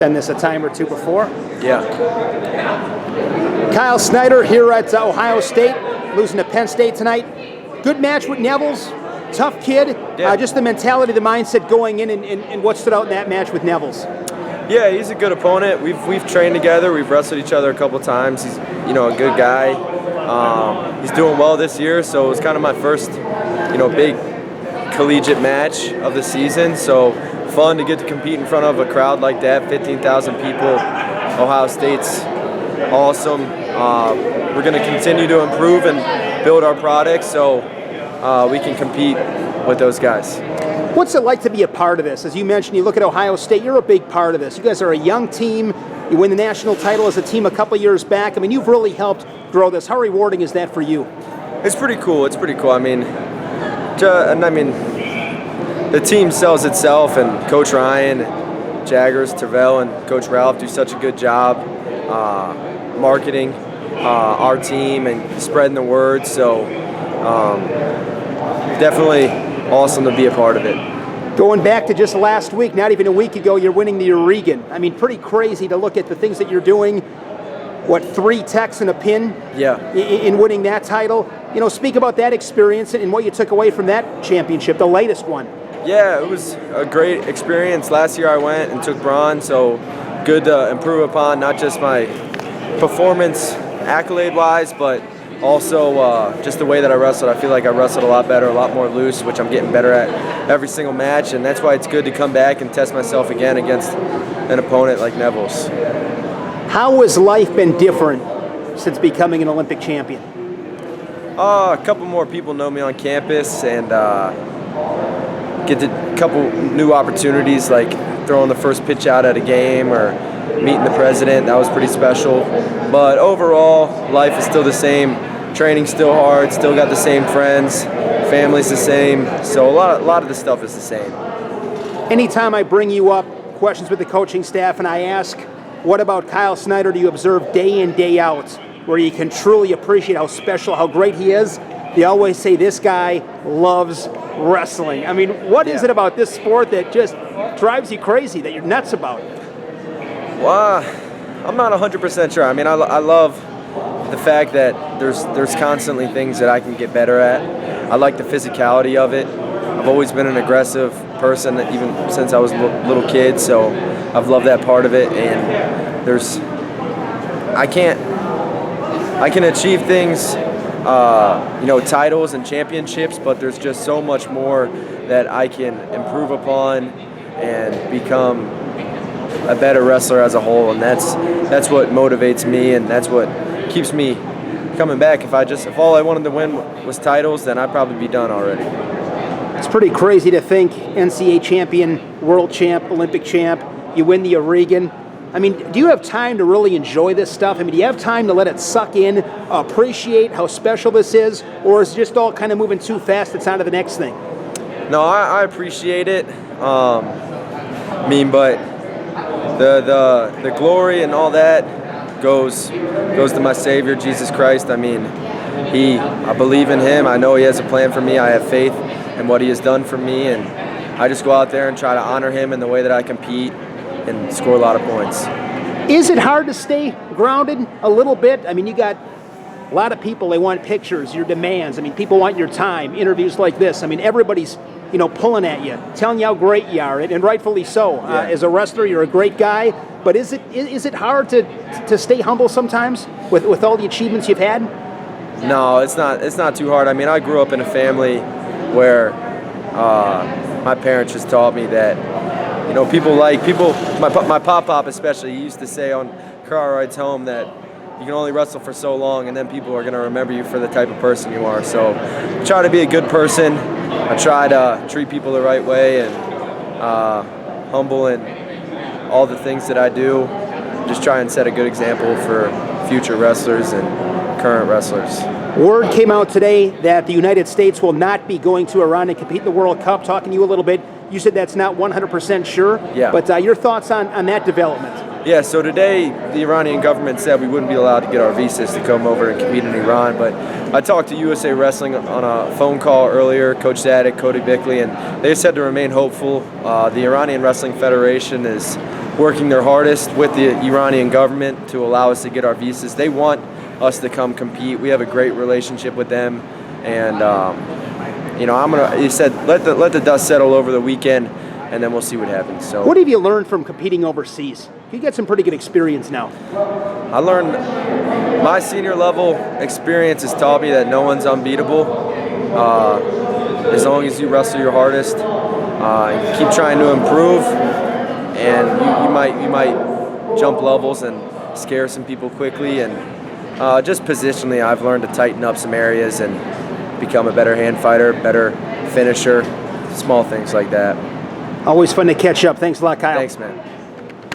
Done this a time or two before. Yeah. Kyle Snyder here at Ohio State, losing to Penn State tonight. Good match with Nevills, tough kid. Yeah. Just the mentality, the mindset going in, and what stood out in that match with Nevills. Yeah, he's a good opponent. We've trained together. We've wrestled each other a couple times. He's a good guy. He's doing well this year, so it was kind of my first big collegiate match of the season. So fun to get to compete in front of a crowd like that, 15,000 people. Ohio State's awesome. We're going to continue to improve and build our products so we can compete with those guys. What's it like to be a part of this? As you mentioned, you look at Ohio State, you're a big part of this. You guys are a young team. You win the national title as a team a couple years back. I mean, you've really helped grow this. How rewarding is that for you? It's pretty cool. It's pretty cool. I mean, the team sells itself, and Coach Ryan, Jaggers, Terrell, and Coach Ralph do such a good job marketing our team and spreading the word. So definitely awesome to be a part of it. Going back to just last week, not even a week ago, you're winning the Yarygin. I mean, pretty crazy to look at the things that you're doing. 3 techs and a pin? Yeah. In winning that title. Speak about that experience and what you took away from that championship, the latest one. Yeah, it was a great experience. Last year I went and took bronze, so good to improve upon not just my performance accolade-wise, but also just the way that I wrestled. I feel like I wrestled a lot better, a lot more loose, which I'm getting better at every single match, and that's why it's good to come back and test myself again against an opponent like Nevills. How has life been different since becoming an Olympic champion? A couple more people know me on campus, and get a couple new opportunities, like throwing the first pitch out at a game or meeting the president. That was pretty special. But overall, life is still the same. Training's still hard. Still got the same friends. Family's the same. So a lot of the stuff is the same. Anytime I bring you up questions with the coaching staff and I ask, what about Kyle Snyder do you observe day in, day out, where you can truly appreciate how special, how great he is? They always say this guy loves wrestling. I mean, what is it about this sport that just drives you crazy, that you're nuts about? Well, I'm not 100% sure. I mean, I love the fact that there's constantly things that I can get better at. I like the physicality of it. I've always been an aggressive person, even since I was a little kid, so I've loved that part of it. And I can achieve things, titles and championships, but there's just so much more that I can improve upon and become a better wrestler as a whole, and that's what motivates me, and that's what keeps me coming back. If all I wanted to win was titles, then I'd probably be done already. It's pretty crazy to think NCAA champion, world champ, Olympic champ, you win the Yarygin. I mean, do you have time to really enjoy this stuff? I mean, do you have time to let it suck in, appreciate how special this is, or is it just all kind of moving too fast, it's on to the next thing? No, I appreciate it. But the glory and all that goes to my Savior, Jesus Christ. I mean, I believe in Him. I know He has a plan for me. I have faith in what He has done for me, and I just go out there and try to honor Him in the way that I compete and score a lot of points. Is it hard to stay grounded a little bit? I mean, you got a lot of people, they want pictures, your demands. I mean, people want your time, interviews like this. I mean, everybody's pulling at you, telling you how great you are, and rightfully so. Yeah. As a wrestler, you're a great guy, but is it hard to stay humble sometimes with all the achievements you've had? No, it's not too hard. I mean, I grew up in a family where my parents just taught me that my pop especially, he used to say on car rides home that you can only wrestle for so long, and then people are going to remember you for the type of person you are. So I try to be a good person. I try to treat people the right way, and humble in all the things that I do. Just try and set a good example for future wrestlers and current wrestlers. Word came out today that the United States will not be going to Iran and compete in the World Cup. Talking to you a little bit, you said that's not 100% sure. Yeah. But your thoughts on that development? Yeah, so today the Iranian government said we wouldn't be allowed to get our visas to come over and compete in Iran, but I talked to USA Wrestling on a phone call earlier, Coach Zadik, Cody Bickley, and they said to remain hopeful. The Iranian Wrestling Federation is working their hardest with the Iranian government to allow us to get our visas. They want us to come compete. We have a great relationship with them, and you know, you said let the dust settle over the weekend, and then we'll see what happens. So, what have you learned from competing overseas? You get some pretty good experience now. I learned my senior level experience has taught me that no one's unbeatable. As long as you wrestle your hardest, and keep trying to improve, and you might jump levels and scare some people quickly. And just positionally, I've learned to tighten up some areas and become a better hand fighter, better finisher, small things like that. Always fun to catch up. Thanks a lot, Kyle. Thanks, man.